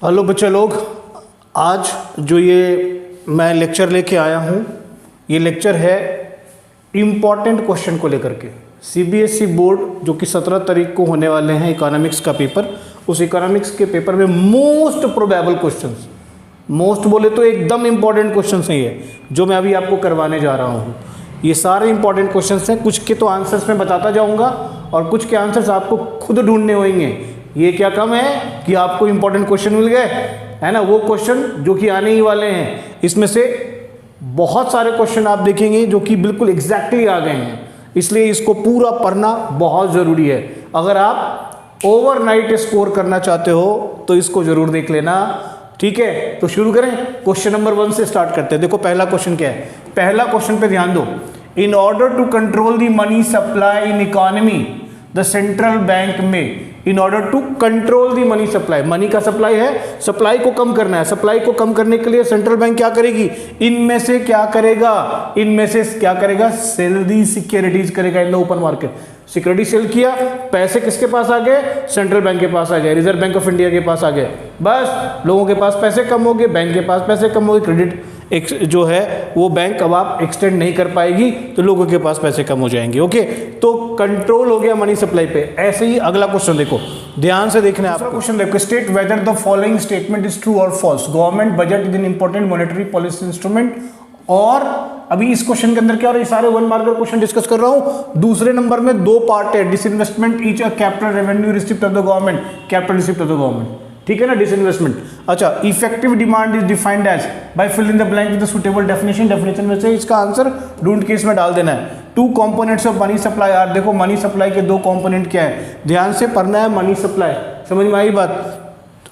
Hello बच्चे लोग, आज जो ये मैं लेक्चर लेके आया हूँ, ये लेक्चर है इम्पॉर्टेंट क्वेश्चन को लेकर के। सीबीएसई बोर्ड जो कि 17 तारीख को होने वाले हैं इकोनॉमिक्स का पेपर, उस इकोनॉमिक्स के पेपर में मोस्ट प्रोबेबल क्वेश्चंस, मोस्ट बोले तो एकदम इम्पॉर्टेंट क्वेश्चंस हैं ये जो मैं अभी आपको करवाने जा रहा हूँ। ये सारे इंपॉर्टेंट क्वेश्चंस हैं, कुछ के तो आंसर्स मैं बताता जाऊँगा और कुछ के आंसर्स आपको खुद ढूंढने होंगे। ये क्या कम है कि आपको इंपॉर्टेंट क्वेश्चन मिल गए, है ना, वो क्वेश्चन जो कि आने ही वाले हैं। इसमें से बहुत सारे क्वेश्चन आप देखेंगे जो कि बिल्कुल एग्जैक्टली आ गए हैं, इसलिए इसको पूरा पढ़ना बहुत ज़रूरी है। अगर आप ओवरनाइट स्कोर करना चाहते हो तो इसको ज़रूर देख लेना, ठीक है। तो शुरू करें, क्वेश्चन नंबर 1 से स्टार्ट करते हैं। देखो पहला क्वेश्चन क्या है, पहला क्वेश्चन पे ध्यान दो। In order to control the money supply in economy the central bank में, in order to control the money supply, money का सप्लाई है, सप्लाई को कम करना है। सप्लाई को कम करने के लिए सेंट्रल बैंक क्या करेगी, इनमें से क्या करेगा, इनमें से क्या करेगा, सेल दी सिक्योरिटीज करेगा in the open market. Security sell किया, पैसे किसके पास आ गए, सेंट्रल बैंक के पास आ गए, रिजर्व बैंक ऑफ इंडिया के पास आ गए। बस लोगों के पास पैसे कम हो गए, बैंक के पास पैसे कम हो गए, क्रेडिट जो है वो बैंक अब आप एक्सटेंड नहीं कर पाएगी तो लोगों के पास पैसे कम हो जाएंगे। ओके, तो कंट्रोल हो गया मनी सप्लाई पे। ऐसे ही अगला क्वेश्चन देखो, ध्यान से देखना है आपको। क्वेश्चन देखो, state whether the following statement is true और false. Government budget is an important monetary policy instrument. और अभी इस क्वेश्चन के अंदर क्या हो रहा है, सारे 1 मार्कर क्वेश्चन डिस्कस कर रहा हूं। दूसरे नंबर में 2 पार्ट है, disinvestment each a capital revenue receipt of the government, capital receipt of the government, ठीक है ना, डिसइन्वेस्टमेंट। अच्छा, effective demand is defined as by fill in the blank with the suitable definition. Definition में से इसका answer ढूंढ के इसमें डाल देना है। 2 components of money supply are, देखो मनी सप्लाई के 2 कंपोनेंट क्या है, ध्यान से पढ़ना है मनी सप्लाई, समझ में आई बात।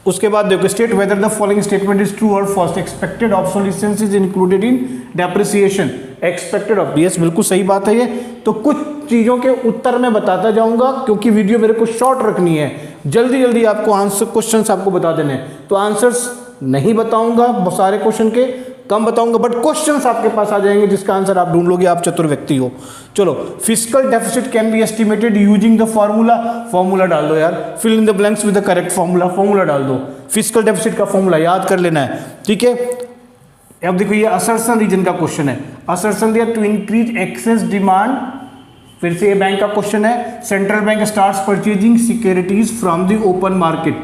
उसके बाद देखो, state whether the following statement is true और false. Expected obsolescence is included in depreciation. Expected of, yes बिल्कुल सही बात है ये। तो कुछ चीजों के उत्तर मैं बताता जाऊंगा क्योंकि वीडियो मेरे को शॉर्ट रखनी है, जल्दी जल्दी आपको आंसर क्वेश्चंस आपको बता देने हैं। तो आंसर्स नहीं बताऊंगा, बहुत सारे क्वेश्चन के कम बताऊंगा, बट क्वेश्चंस आपके पास आ जाएंगे जिसका आंसर आप ढूंढ लोगे, आप चतुर व्यक्ति हो। चलो, fiscal deficit can be estimated using the formula. Formula डाल दो यार, fill in the blanks with the correct formula. Formula डाल दो, फिस्कल डेफिसिट का फॉर्मूला याद कर लेना है, ठीक है। अब देखो, ये असर्शन रीजन का क्वेश्चन है। असर्शन दिया टू इंक्रीज एक्सेस डिमांड, फिर से ये बैंक का क्वेश्चन है। Central bank starts purchasing securities from the open market.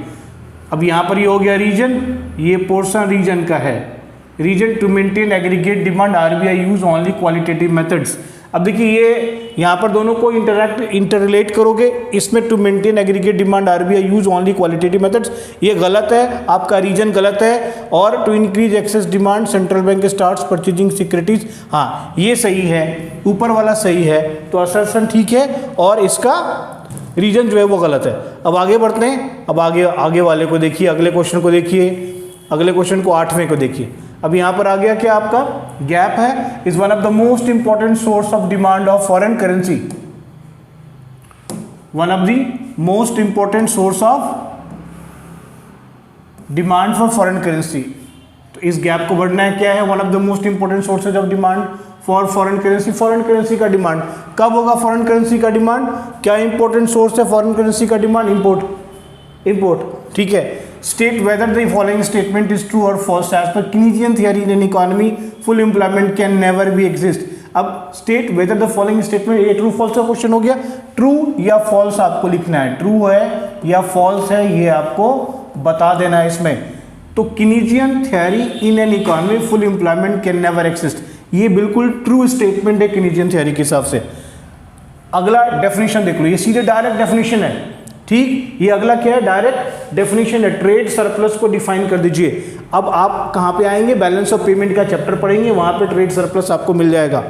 अब यहां पर ये हो गया रीजन, ये पोर्शन रीजन का है। Reason to maintain aggregate demand, RBI use only qualitative methods. अब देखिए, ये यहाँ पर दोनों को इंटररिलेट करोगे, इसमें to maintain aggregate demand RBI use only qualitative methods, ये गलत है, आपका रीजन गलत है। और to increase excess demand central bank starts purchasing securities, हाँ ये सही है, ऊपर वाला सही है, तो असर्शन ठीक है और इसका रीजन जो है वो गलत है। अब आगे बढ़ते हैं, अब आगे वाले को देखिए, अगले क्वेश्चन को देखिए, अगले क्वेश्चन को 8वें को देखिए। अब यहां पर आ गया क्या, आपका गैप है, is one of the most important source of demand of foreign currency. One of the most important source of demand for foreign currency. तो इस गैप को बढ़ना है, क्या है, one of the most important sources of demand for foreign currency. Foreign currency का demand कब होगा, फॉरेन करेंसी का डिमांड क्या इंपॉर्टेंट सोर्स है फॉरेन करेंसी का डिमांड, इंपोर्ट, ठीक है। State whether the following statement is true और false. As per Keynesian theory in economy full employment can never be exist. अब state whether the following statement, ये true false का question हो गया। True या false आपको लिखना है, ट्रू है या फॉल्स है ये आपको बता देना है इसमें। तो Keynesian theory in an economy full employment can never exist, ये बिल्कुल ट्रू स्टेटमेंट है कीनेजियन थियरी के हिसाब से। अगला डेफिनेशन देख लो, ये सीधे डायरेक्ट डेफिनेशन है, ठीक। ये अगला क्या है, डायरेक्ट डेफिनेशन है। ट्रेड सरप्लस को डिफाइन कर दीजिए। अब आप कहां पे आएंगे, बैलेंस ऑफ पेमेंट का चैप्टर पढ़ेंगे, वहां पे ट्रेड सरप्लस आपको मिल जाएगा।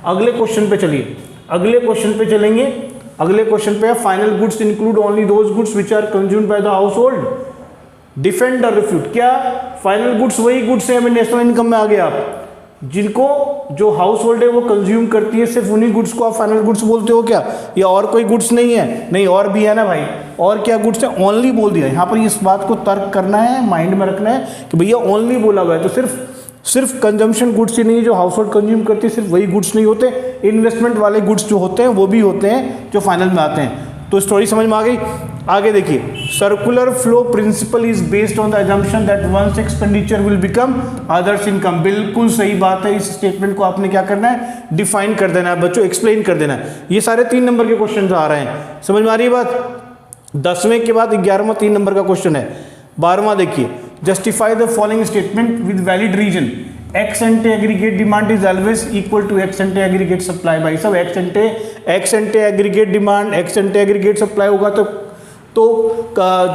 अगले क्वेश्चन पे चलिए, अगले क्वेश्चन पे चलेंगे। अगले क्वेश्चन पे, final goods include only those goods which are consumed by the household. Defend or refute, क्या फाइनल गुड्स वही गुड्स है, नेशनल इनकम में आ गए आप, जिनको जो हाउस होल्ड है वो कंज्यूम करती है, सिर्फ उन्हीं गुड्स को आप फाइनल गुड्स बोलते हो क्या, या और कोई गुड्स नहीं है, नहीं और भी है ना भाई, और क्या गुड्स है, ओनली बोल दिया। यहाँ पर इस बात को तर्क करना है, माइंड में रखना है कि भैया ओनली बोला हुआ है, तो सिर्फ कंजम्पशन गुड्स ही नहीं है जो हाउस होल्ड कंज्यूम करती है, सिर्फ वही गुड्स नहीं होते, इन्वेस्टमेंट वाले गुड्स जो होते हैं वो भी होते हैं जो फाइनल में आते हैं। तो स्टोरी समझ में आ गई। आगे देखिए, circular flow principle is based on the assumption that one's expenditure will become others income. बिल्कुल सही बात है। इस स्टेटमेंट को आपने क्या करना है, डिफाइन कर देना है बच्चों, एक्सप्लेन कर देना है। ये सारे 3 नंबर के क्वेश्चन आ रहे हैं, समझ में आ रही है बात। 10वें के बाद 11वां 3 नंबर का क्वेश्चन है। 12वां देखिए, justify the following statement with valid reason. Ex ante aggregate demand is always equal to ex ante aggregate supply. भाई सब ex ante aggregate demand, ex ante aggregate supply होगा तो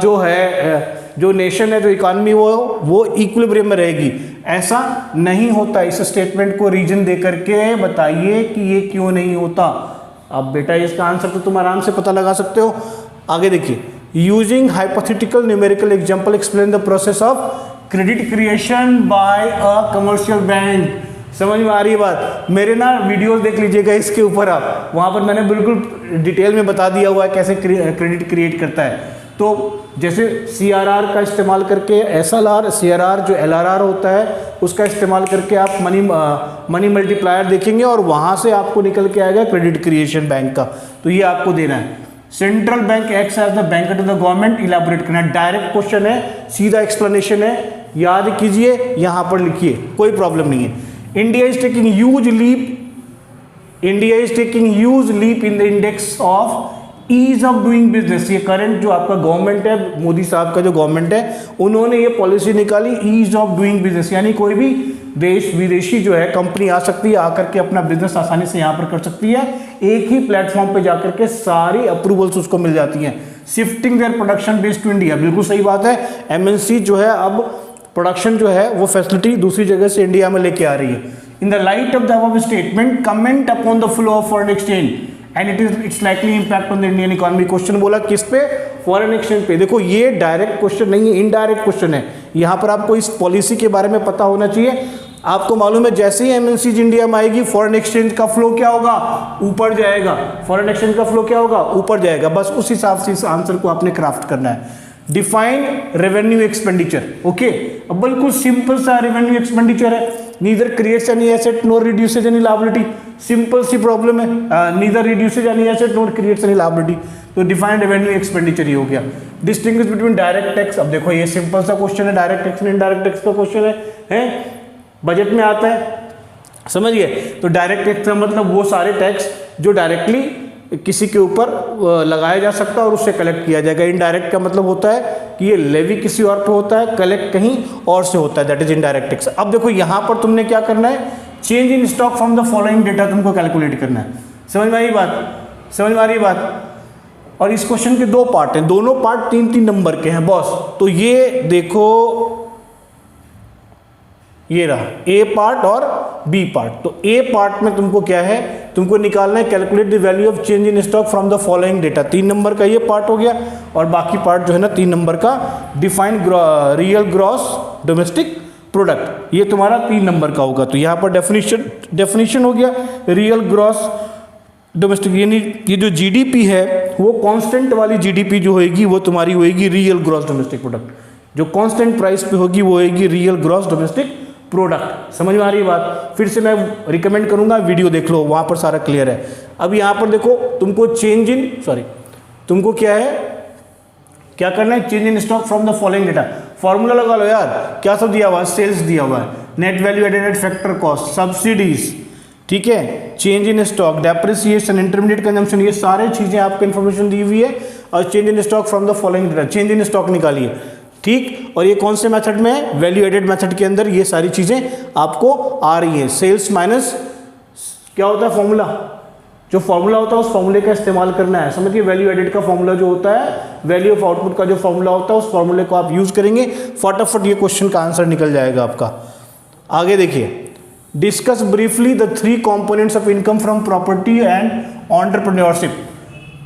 जो है, जो नेशन है, जो इकॉनमी वो इक्विलिब्रियम में रहेगी। ऐसा नहीं होता। इस स्टेटमेंट को रीजन दे करके बताइए कि ये क्यों नहीं होता। अब बेटा इसका आंसर तो तुम आराम से पता लगा सकते हो। आगे देखिए, using hypothetical numerical example explain the process of credit creation bye a commercial bank. समझ में आ रही है बात। मेरे ना वीडियोस देख लीजिएगा इसके ऊपर आप, वहाँ पर मैंने बिल्कुल डिटेल में बता दिया हुआ है कैसे क्रेडिट क्रिएट करता है। तो जैसे CRR का इस्तेमाल करके SLR, CRR जो LRR होता है उसका इस्तेमाल करके आप मनी मल्टीप्लायर देखेंगे और वहाँ से आपको निकल के आएगा क्रेडिट क्रिएशन बैंक का। तो ये आपको देना है। Central bank acts as the bank to the government, elaborate करना। डायरेक्ट क्वेश्चन है, सीधा एक्सप्लेनेशन है, याद कीजिए, यहाँ पर लिखिए, कोई प्रॉब्लम नहीं है। India is taking huge leap in the index of ease of doing business. ये करंट जो आपका गवर्नमेंट है, मोदी साहब का जो गवर्नमेंट है, उन्होंने ये पॉलिसी निकाली ईज ऑफ डूइंग बिजनेस, यानी कोई भी देश विदेशी जो है कंपनी आ सकती है, आकर के अपना बिजनेस आसानी से यहाँ पर कर सकती है। एक ही प्लेटफॉर्म पे जाकर के सारी अप्रूवल्स उसको मिल जाती हैं। Shifting their production base to India, बिल्कुल सही बात है। MNC जो है अब प्रोडक्शन जो है वो फैसिलिटी दूसरी जगह से इंडिया में लेके आ रही है। In the light of the above statement comment upon the flow of foreign exchange and it's likely impact on the Indian economy. Question बोला किस पे, फॉरेन एक्सचेंज पे। देखो ये डायरेक्ट क्वेश्चन नहीं है, इनडायरेक्ट क्वेश्चन है। यहाँ पर आपको इस पॉलिसी के बारे में पता होना चाहिए। आपको मालूम है जैसे ही MNC इंडिया में आएगी, फॉरेन एक्सचेंज का फ्लो क्या होगा, ऊपर जाएगा। फॉरेन एक्सचेंज का फ्लो क्या होगा, ऊपर जाएगा। बस उस हिसाब से इस आंसर को आपने क्राफ्ट करना है। Define revenue expenditure. ओके, अब बिल्कुल सिंपल सा रेवेन्यू एक्सपेंडिचर है। Neither creates any asset nor reduces any liability. Simple सी प्रॉब्लम है, neither reduces any asset nor creates any liability. तो डिफाइन रेवेन्यू एक्सपेंडिचर ही हो गया। Distinguish between direct tax. अब देखो ये सिंपल सा क्वेश्चन है, direct tax and indirect tax का क्वेश्चन है, बजट में आता है, समझ गए। तो डायरेक्ट टैक्स का मतलब वो सारे टैक्स जो डायरेक्टली किसी के ऊपर लगाया जा सकता है और उससे कलेक्ट किया जाएगा। इनडायरेक्ट का मतलब होता है कि ये लेवी किसी और पे होता है, कलेक्ट कहीं और से होता है, दैट इज इनडायरेक्ट टैक्स। अब देखो यहाँ पर तुमने क्या करना है, change in stock from the following data तुमको कैलकुलेट करना है। समझ में आ रही बात, समझ में आ रही बात। और इस क्वेश्चन के 2 पार्ट हैं, दोनों पार्ट 3-3 नंबर के हैं बॉस। तो ये देखो, ये रहा A पार्ट और B पार्ट। तो A पार्ट में तुमको क्या है, तुमको निकालना है calculate the value of change in stock from the following data. 3 number का ये पार्ट हो गया और बाकी पार्ट जो है ना 3 नंबर का define real gross domestic product, ये तुम्हारा 3 नंबर का होगा। तो यहाँ पर डेफिनेशन हो गया रियल ग्रॉस डोमेस्टिक, यानी ये जो GDP है वो कांस्टेंट वाली GDP जो होगी वो तुम्हारी होगी रियल ग्रॉस डोमेस्टिक प्रोडक्ट। जो कांस्टेंट प्राइस पे होगी वो होगी रियल ग्रॉस डोमेस्टिक प्रोडक्ट। समझ में आ रही है बात। फिर से मैं रिकमेंड करूंगा वीडियो देख लो, वहां पर सारा क्लियर है। अब यहाँ पर देखो तुमको तुमको क्या है, क्या करना है, change in stock from the following data. Formula लगा लो यार, क्या सब दिया हुआ है, सेल्स दिया हुआ है, net value added factor cost, subsidies, ठीक है, change in stock, depreciation, intermediate consumption, ये सारे चीजें आपको इन्फॉर्मेशन दी हुई है। और change in stock from the following data, change in stock निकालिए, ठीक। और ये कौन से मेथड में है, वैल्यू एडेड मेथड के अंदर ये सारी चीजें आपको आ रही है। सेल्स माइनस क्या होता है फॉर्मूला, जो फॉर्मूला होता है उस फॉर्मूले का इस्तेमाल करना है। समझिए वैल्यू एडेड का फॉर्मूला जो होता है, वैल्यू ऑफ आउटपुट का जो फॉर्मूला होता है उस फॉर्मूले को आप यूज करेंगे, फटाफट ये क्वेश्चन का आंसर निकल जाएगा आपका। आगे देखिए, discuss briefly the 3 components of income from property and entrepreneurship.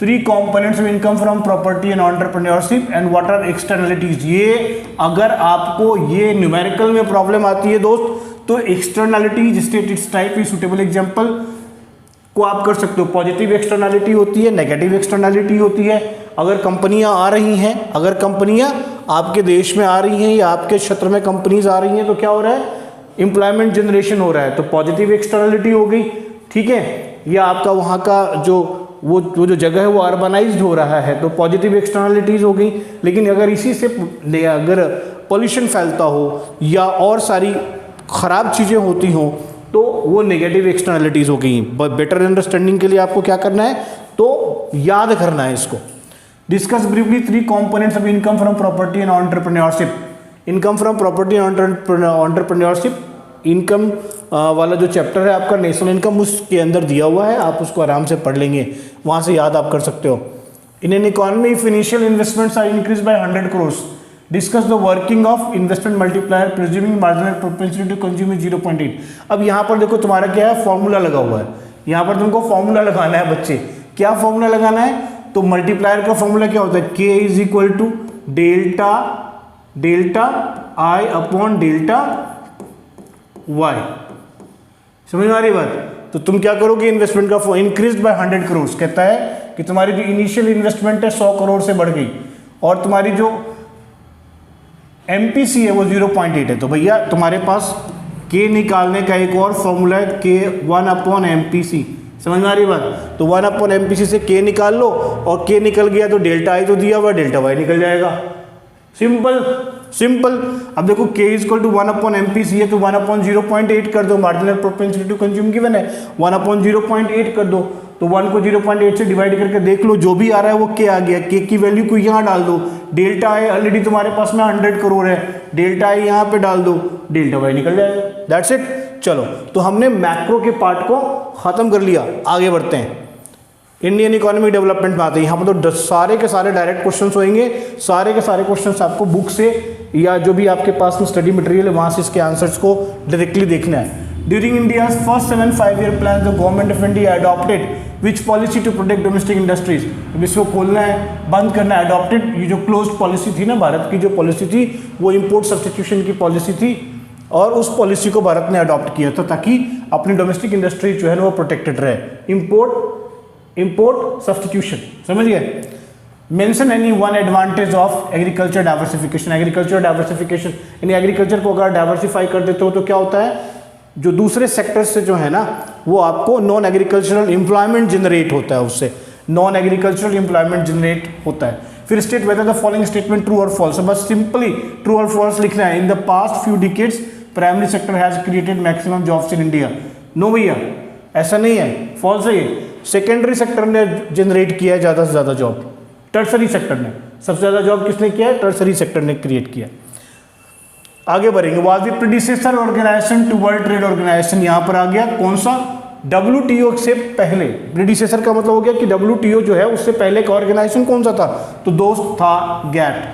3 components of income from property and entrepreneurship and what are externalities. ये अगर आपको ये न्यूमेरिकल में प्रॉब्लम आती है दोस्त, तो externalities state it's type is suitable example को आप कर सकते हो। पॉजिटिव एक्सटर्नलिटी होती है, नेगेटिव एक्सटर्नलिटी होती है। अगर कंपनियां आ रही हैं, अगर कंपनियां आपके देश में आ रही हैं या आपके क्षेत्र में कंपनीज आ रही हैं, तो क्या हो रहा है, एम्प्लॉयमेंट जनरेशन हो रहा है, तो पॉजिटिव एक्सटर्नलिटी हो गई, ठीक है। या आपका वहाँ का जो वो जो जगह है वो अर्बनाइज्ड हो रहा है, तो पॉजिटिव एक्सटर्नलिटीज़ हो गई। लेकिन अगर इसी से अगर पोल्यूशन फैलता हो या और सारी ख़राब चीज़ें होती हों तो वो नेगेटिव एक्सटर्नलिटीज़ हो गई। बेटर अंडरस्टैंडिंग के लिए आपको क्या करना है, तो याद करना है इसको। Discuss briefly 3 components of income from property and entrepreneurship. Income from property and entrepreneurship, income वाला जो चैप्टर है आपका नेशनल इनकम, उसके अंदर दिया हुआ है, आप उसको आराम से पढ़ लेंगे, वहाँ से याद आप कर सकते हो। In an economy if initial investments are increase by 100 crores, discuss the working of investment multiplier presuming marginal propensity to consume 0.8। अब यहाँ पर देखो तुम्हारा क्या है, फॉर्मूला लगा हुआ है, यहाँ पर तुमको फॉर्मूला लगाना है बच्चे। क्या फॉर्मूला लगाना है, तो मल्टीप्लायर का फॉर्मूला क्या होता है, k is equal to delta I upon delta Y. समझ में आ रही बात। तो तुम क्या करोगे, इन्वेस्टमेंट का इंक्रीज बाय 100 crores, कहता है कि तुम्हारी जो इनिशियल इन्वेस्टमेंट है 100 करोड़ से बढ़ गई और तुम्हारी जो एमपीसी है वो 0.8 है। तो भैया तुम्हारे पास के निकालने का एक और फॉर्मूला है, के 1/MPC। समझ में आ रही बात। तो 1/MPC से के निकाल लो और के निकल गया तो डेल्टा आई तो दिया हुआ, डेल्टा वाई निकल जाएगा। सिंपल। अब देखो k is equal to 1/MPC है तो 1/0.8 कर दो, marginal propensity to consume given है, 1/0.8 कर दो, तो 1 को 0.8 से डिवाइड करके देख लो, जो भी आ रहा है वो k आ गया। k की वैल्यू को यहाँ डाल दो, डेल्टा आई ऑलरेडी तुम्हारे पास में 100 करोड़ है, डेल्टा आई यहाँ पे डाल दो, डेल्टा वाई निकल जाएगा। That's it. चलो, तो हमने मैक्रो के पार्ट को खत्म कर लिया, आगे बढ़ते हैं। इंडियन इकोनॉमिक डेवलपमेंट में आते हैं। यहाँ पर तो सारे के सारे डायरेक्ट क्वेश्चंस होंगे, सारे के सारे क्वेश्चंस आपको बुक से या जो भी आपके पास में स्टडी मटेरियल है वहाँ से इसके आंसर्स को डायरेक्टली देखना है। During India first 7 5-year plan the government of India adopted which policy to protect domestic industries. अब इसको खोलना है, बंद करना है। अडॉप्टेड, ये जो क्लोज्ड पॉलिसी थी ना, भारत की जो पॉलिसी थी वो इम्पोर्ट सब्सटीट्यूशन की पॉलिसी थी और उस पॉलिसी को भारत ने अडॉप्ट किया था ताकि अपनी डोमेस्टिक इंडस्ट्री जो है ना वो प्रोटेक्टेड रहे। इम्पोर्ट सब्सटीट्यूशन, समझ गए। Mention any one advantage of agriculture diversification. Agriculture diversification यानी एग्रीकल्चर को अगर डाइवर्सिफाई कर देते हो तो क्या होता है, जो दूसरे सेक्टर्स से जो है ना वो आपको नॉन एग्रीकल्चरल एम्प्लॉयमेंट जनरेट होता है, उससे नॉन एग्रीकल्चरल एम्प्लॉयमेंट जनरेट होता है। फिर state whether the following statement true और फॉल्स। बस सिंपली ट्रू और फॉल्स लिखना है। In the past few decades primary sector has created maximum jobs in India. No भैया, ऐसा नहीं है, फॉल्स है ये। सेकेंडरी सेक्टर ने जनरेट किया है ज़्यादा से ज़्यादा जॉब, टर्सरी सेक्टर ने। सबसे ज़्यादा जॉब किसने किया है, टर्सरी सेक्टर ने क्रिएट किया। आगे बढ़ेंगे। Was the predecessor organisation to World Trade Organisation, यहाँ पर आ गया कौन सा, WTO से पहले। प्रीडिसेसर का मतलब हो गया कि WTO जो है उससे पहले का ऑर्गेनाइजेशन कौन सा था, तो दोस्त था गैट,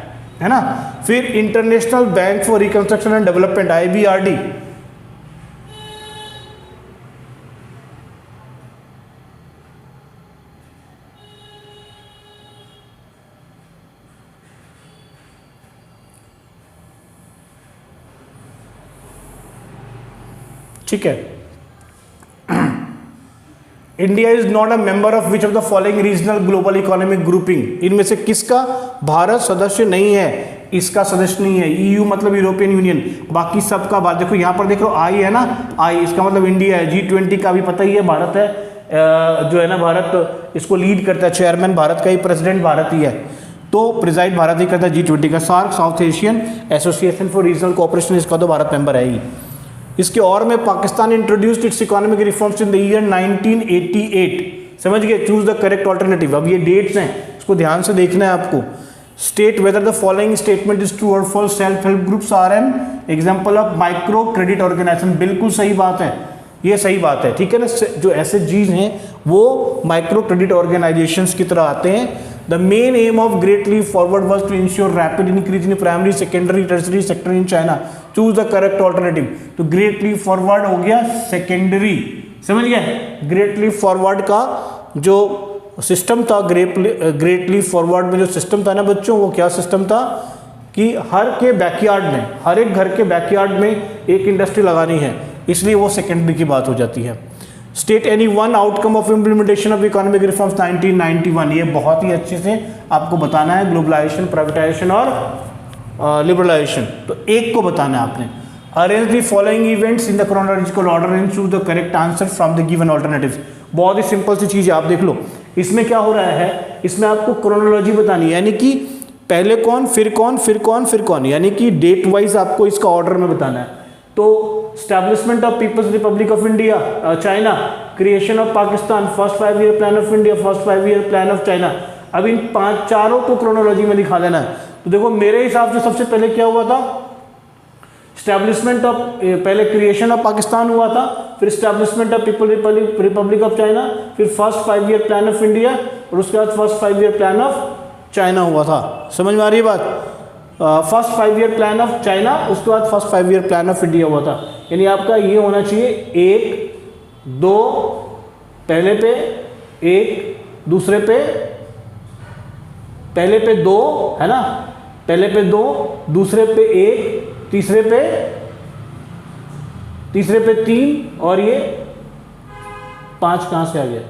है ना। फिर international bank for reconstruction and development, IBRD। ठीक है। India is not a member of which of the following regional global economic grouping. इनमें से किसका भारत सदस्य नहीं है, इसका सदस्य नहीं है। EU मतलब यूरोपियन यूनियन, बाकी सबका बात देखो यहाँ पर देखो आई है ना, आई इसका मतलब इंडिया है। G20 का भी पता ही है, भारत है जो है ना, भारत इसको लीड करता है, चेयरमैन भारत का ही, प्रेसिडेंट भारत ही है, तो प्रिजाइड भारत ही करता है G20 का। SAARC South Asian Association for Regional Cooperation, इसका तो भारत मेंबर है ही। इसके और में Pakistan introduced its economic reforms in the year 1988। समझ गए, चूज द करेक्ट ऑल्टरनेटिव। अब ये डेट्स हैं, इसको ध्यान से देखना है आपको। State whether the following statement is true और false. Self help groups are an example of micro credit organization. बिल्कुल सही बात है, ये सही बात है, ठीक है ना। जो SHGs हैं वो माइक्रो क्रेडिट ऑर्गेनाइजेशंस की तरह आते हैं। The main aim of Great Leap Forward was to ensure rapid increase in primary secondary tertiary sector in China. Choose the correct alternative. तो ग्रेट लीप फॉरवर्ड हो गया सेकेंडरी, समझ गए। ग्रेट लीप फॉरवर्ड का जो सिस्टम था, great Leap forward में जो सिस्टम था ना बच्चों, वो क्या सिस्टम था कि हर के बैकयार्ड में, हर एक घर के बैकयार्ड में एक इंडस्ट्री लगानी है, इसलिए वो सेकेंडरी की बात हो जाती है। State any one outcome of implementation of economic reforms 1991। ये बहुत ही अच्छे से आपको बताना है, ग्लोबलाइजेशन, प्राइवेटाइजेशन और लिबरलाइजेशन। तो एक को बताना है आपने। Arrange the following events in the chronological order and choose the correct answer from the given alternatives. बहुत ही सिंपल सी चीज़ है, आप देख लो। इसमें क्या हो रहा है, इसमें आपको क्रोनोलॉजी बतानी है, यानी कि पहले कौन फिर कौन फिर कौन फिर कौन, यानी कि डेट वाइज आपको इसका ऑर्डर में बताना है। तो establishment of People's Republic of India China, creation of Pakistan, first 5 year plan of India, first 5 year plan of China. अब इन चारों को क्रोनोलॉजी में दिखा देना है। तो देखो मेरे हिसाब से सबसे पहले क्या हुआ था, स्टैब्लिशमेंट ऑफ, पहले क्रिएशन ऑफ पाकिस्तान हुआ था, फिर establishment of people republic of China, फिर first 5 year plan of India और उसके बाद first 5 year plan of China हुआ था। समझ में आ रही है बात? First 5 year plan of China, उसके बाद first 5 year plan of India हुआ था। यानी आपका ये होना चाहिए 1 2, पहले पे 1, दूसरे पे, पहले पे 2 है ना, पहले पे 2, दूसरे पे 1, तीसरे पे 3 और ये 5 कहाँ से आ गया?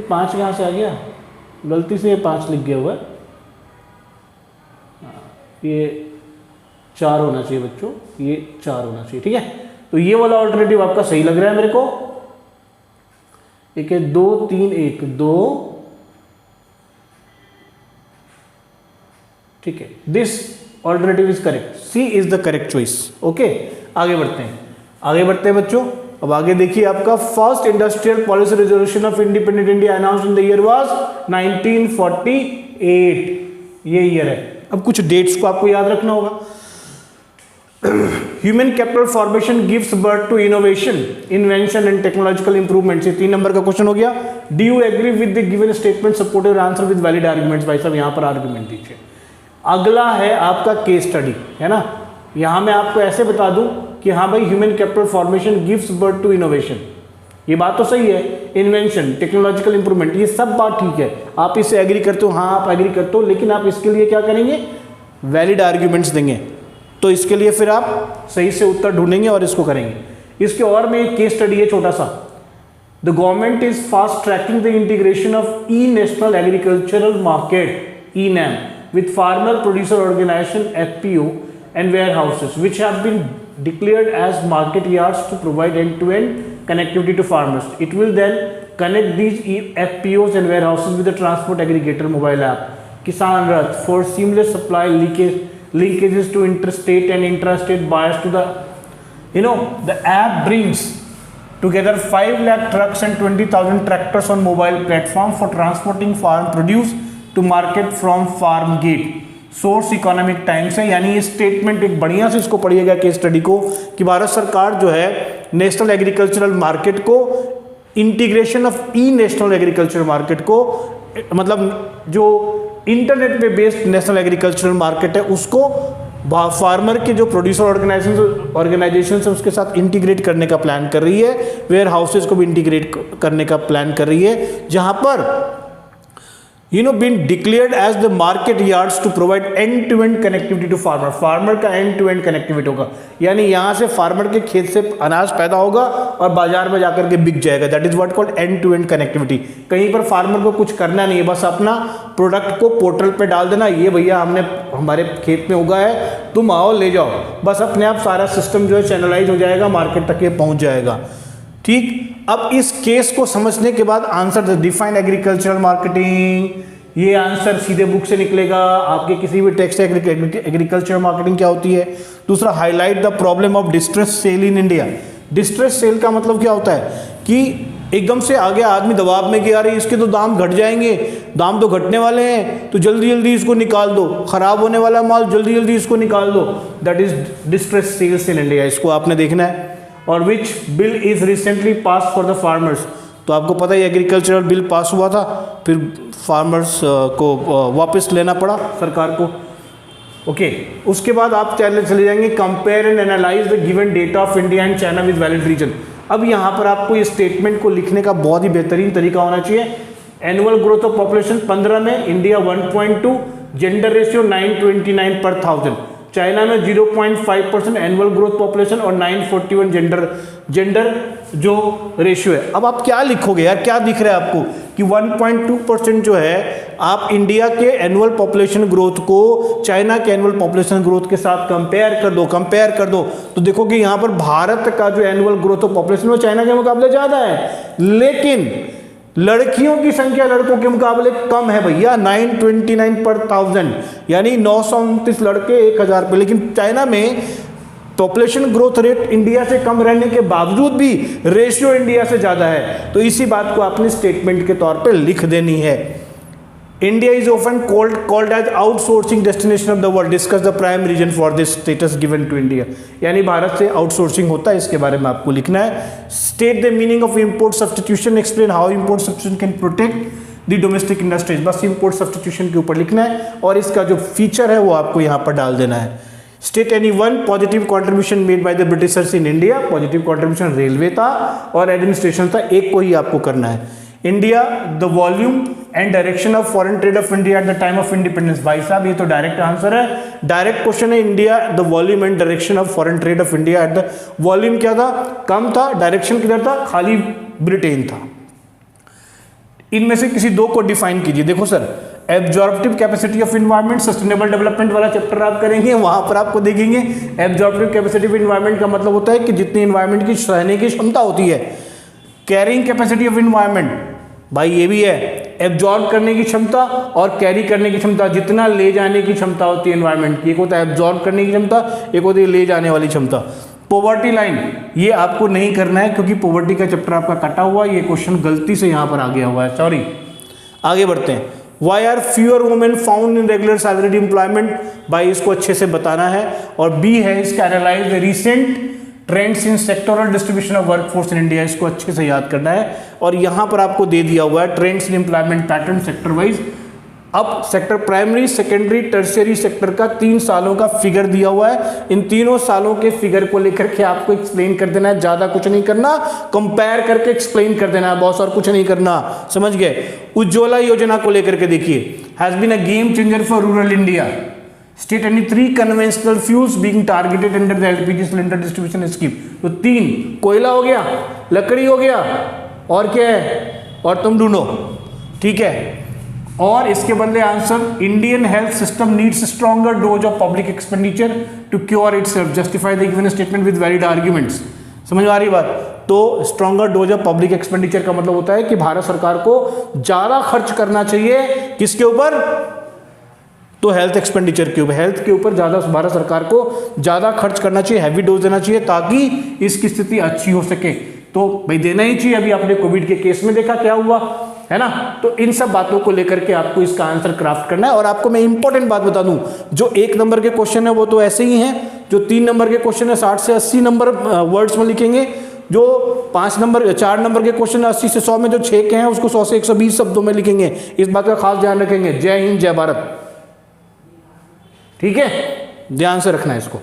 5 कहाँ से आ गया? गलती से ये 5 लिख गया हुआ है, ये 4 होना चाहिए बच्चों, ये 4 होना चाहिए। ठीक है, तो ये वाला ऑल्टरनेटिव आपका सही लग रहा है मेरे को। 1 2 3 1 2, ठीक है, this alternative is correct, C is the correct choice. Okay, आगे बढ़ते हैं बच्चों। अब आगे देखिए, आपका first industrial policy resolution of independent India announced in the year was 1948, ये ईयर है। अब कुछ डेट्स को आपको याद रखना होगा। Human capital formation gives birth to innovation, invention and technological improvement. ये 3 नंबर का क्वेश्चन हो गया। Do you agree with the given statement, support your answer with valid arguments. भाई साहब यहाँ पर आर्गुमेंट दीजिए। अगला है आपका केस स्टडी, है ना। यहाँ मैं आपको ऐसे बता दूं कि हाँ भाई, human capital formation gives birth to innovation, ये बात तो सही है। इन्वेंशन, टेक्नोलॉजिकल इंप्रूवमेंट, ये सब बात ठीक है, आप इससे एग्री करते हो, हाँ आप एग्री करते हो, लेकिन आप इसके लिए क्या करेंगे, वैलिड आर्ग्यूमेंट्स देंगे। तो इसके लिए फिर आप सही से उत्तर ढूंढेंगे और इसको करेंगे। इसके और में एक केस स्टडी है छोटा सा। The government is fast tracking the integration of E national agricultural market, e NAM, with farmer producer organization FPO and warehouses which have been declared as market yards to provide end-to-end connectivity to farmers. It will then connect these FPOs and warehouses with the transport aggregator mobile app Kisan Rath for seamless supply linkages to interstate and intrastate buyers to the, the app brings together 5 lakh trucks and 20,000 tractors on mobile platform for transporting farm produce to market from farm gate. Source Economic Times है। यानी ये statement एक बढ़िया से इसको पढ़िएगा case study को, कि भारत सरकार जो है नेशनल एग्रीकल्चरल मार्केट को, integration of E national agricultural market को, मतलब जो इंटरनेट पे बेस्ड नेशनल एग्रीकल्चरल मार्केट है उसको फार्मर के जो प्रोड्यूसर ऑर्गेनाइजेशन है उसके साथ इंटीग्रेट करने का प्लान कर रही है। वेयर हाउसेज को भी इंटीग्रेट करने का प्लान कर रही है, जहां पर been declared as the market yards to provide end-to-end connectivity to farmer। Farmer का end-to-end कनेक्टिविटी होगा, यानी यहाँ से फार्मर के खेत से अनाज पैदा होगा और बाजार में जाकर के बिक जाएगा। That is what called end-to-end connectivity. कहीं पर फार्मर को कुछ करना नहीं है, बस अपना प्रोडक्ट को पोर्टल पे डाल देना, ये भैया हमने हमारे खेत में उगा है, तुम आओ ले जाओ, बस अपने आप सारा सिस्टम जो है चैनलाइज हो जाएगा, मार्केट तक ये पहुँच जाएगा। ठीक, अब इस केस को समझने के बाद आंसर डिफाइन एग्रीकल्चरल मार्केटिंग, ये आंसर सीधे बुक से निकलेगा आपके किसी भी टेक्स्ट। एग्रीकल्चरल मार्केटिंग क्या होती है। दूसरा, highlight the problem of distress cell in India. Distress cell का मतलब क्या होता है कि एकदम से आगे आदमी दबाव में कि यार इसके तो दाम घट जाएंगे, दाम तो घटने वाले हैं, तो जल्दी जल्दी इसको निकाल दो, खराब होने वाला माल जल्दी जल्दी इसको निकाल दो। That is distress sales in India, इसको आपने देखना है। और which bill is recently pass for the farmers, तो आपको पता है एग्रीकल्चरल बिल पास हुआ था, फिर फार्मर्स को वापस लेना पड़ा सरकार को। ओके, उसके बाद आप चले जाएंगे compare and analyse the given data of India and China with valid reason. अब यहाँ पर आपको ये स्टेटमेंट को लिखने का बहुत ही बेहतरीन तरीका होना चाहिए। एनुअल ग्रोथ ऑफ पॉपुलेशन 15 में इंडिया 1.2, जेंडर रेशियो 929 पर 1000, चाइना में 0.5% एनुअल ग्रोथ पॉपुलेशन और 941 जेंडर जो रेशियो है। अब आप क्या लिखोगे यार, क्या दिख रहा है आपको कि 1.2% जो है आप इंडिया के एनुअल पॉपुलेशन ग्रोथ को चाइना के एनुअल पॉपुलेशन ग्रोथ के साथ कंपेयर कर दो तो देखो कि यहाँ पर भारत का जो एनुअल ग्रोथ ऑफ पॉपुलेशन वो चाइना के मुकाबले ज़्यादा है, लेकिन लड़कियों की संख्या लड़कों के मुकाबले कम है भैया, 929 पर 1000, यानी 929 लड़के 1000 पे। लेकिन चाइना में पॉपुलेशन ग्रोथ रेट इंडिया से कम रहने के बावजूद भी रेशियो इंडिया से ज़्यादा है, तो इसी बात को आपने स्टेटमेंट के तौर पे लिख देनी है। India is often called as outsourcing destination of the world, discuss the prime reason for this status given to India, यानी भारत से आउटसोर्सिंग होता है, इसके बारे में आपको लिखना है। State the meaning of import substitution, explain how import substitution can protect the domestic industries, बस इंपोर्ट सब्स्टिट्यूशन के ऊपर लिखना है और इसका जो फीचर है वो आपको यहाँ पर डाल देना है। State any one positive contribution made by the Britishers in India, positive contribution railway था और एडमिनिस्ट्रेशन था, एक को ही आपको करना है। India the volume and direction of foreign trade off India at the time of independence, भाई साहब ये तो डायरेक्ट आंसर है, डायरेक्ट क्वेश्चन है। India the volume and direction of foreign trade off India at the, volume क्या था, कम था, direction किधर था, खाली ब्रिटेन था। इनमें से किसी दो को डिफाइन कीजिए। देखो sir, absorptive capacity of environment, sustainable development वाला चैप्टर आप करेंगे, वहां पर आपको देखेंगे एब्जॉर्प्टिव कैपेसिटी ऑफ इन्वायरमेंट का मतलब होता है कि जितनी इन्वायरमेंट की सहने की क्षमता होती है। कैरिंग कैपेसिटी ऑफ इन्वायरमेंट, भाई ये भी है, एब्जॉर्ब करने की क्षमता और कैरी करने की क्षमता, जितना ले जाने की क्षमता होती है इन्वायरमेंट की, एक होता है एब्जॉर्ब करने की क्षमता, एक होती है ले जाने वाली क्षमता। पॉवर्टी लाइन, ये आपको नहीं करना है क्योंकि पॉवर्टी का चैप्टर आपका कटा हुआ, ये क्वेश्चन गलती से यहाँ पर आ गया हुआ है, सॉरी। आगे बढ़ते हैं। Why are fewer women found in regular salaried employment? भाई इसको अच्छे से बताना है। और बी है इसका analyse the recent trends in sectoral distribution of workforce in India, इसको अच्छे से याद करना है। और यहाँ पर आपको दे दिया हुआ है trends in employment pattern sector wise. अब sector primary, secondary, tertiary sector का 3 सालों का फिगर दिया हुआ है। इन तीनों सालों के फिगर को लेकर के आपको एक्सप्लेन कर देना है, ज्यादा कुछ नहीं करना, कंपेयर करके एक्सप्लेन कर देना है, बॉस और कुछ नहीं करना, समझ गए। उज्ज्वला योजना को लेकर के देखिए, has been a game changer for rural India. State any 3 conventional fuels being targeted under the LPG cylinder distribution scheme. तो 3, कोयला हो गया, लकड़ी हो गया, और क्या है, और तुम ढूंढो, ठीक है। और इसके बदले answer, Indian health system needs stronger dose of public expenditure to cure itself, justify the given statement with valid arguments. समझ में आ रही बात? तो stronger dose of public expenditure का मतलब होता है कि भारत सरकार को ज्यादा खर्च करना चाहिए, किसके ऊपर, तो हेल्थ एक्सपेंडिचर के ऊपर, हेल्थ के ऊपर ज्यादा भारत सरकार को ज्यादा खर्च करना चाहिए, हैवी डोज देना चाहिए ताकि इसकी स्थिति अच्छी हो सके। तो भाई देना ही चाहिए, अभी आपने कोविड के केस में देखा क्या हुआ है ना। तो इन सब बातों को लेकर के आपको इसका आंसर क्राफ्ट करना है। और आपको मैं इंपॉर्टेंट बात बता दूं, जो 1 नंबर के क्वेश्चन है वो तो ऐसे ही हैं, जो 3 नंबर के क्वेश्चन है 60 से 80 नंबर वर्ड्स में लिखेंगे, जो 4 नंबर के क्वेश्चन 80 से 100 में, जो 6 के हैं उसको 100 से 120 शब्दों में लिखेंगे। इस बात का खास ध्यान रखेंगे। जय हिंद, जय भारत, ठीक है, ध्यान से रखना है इसको।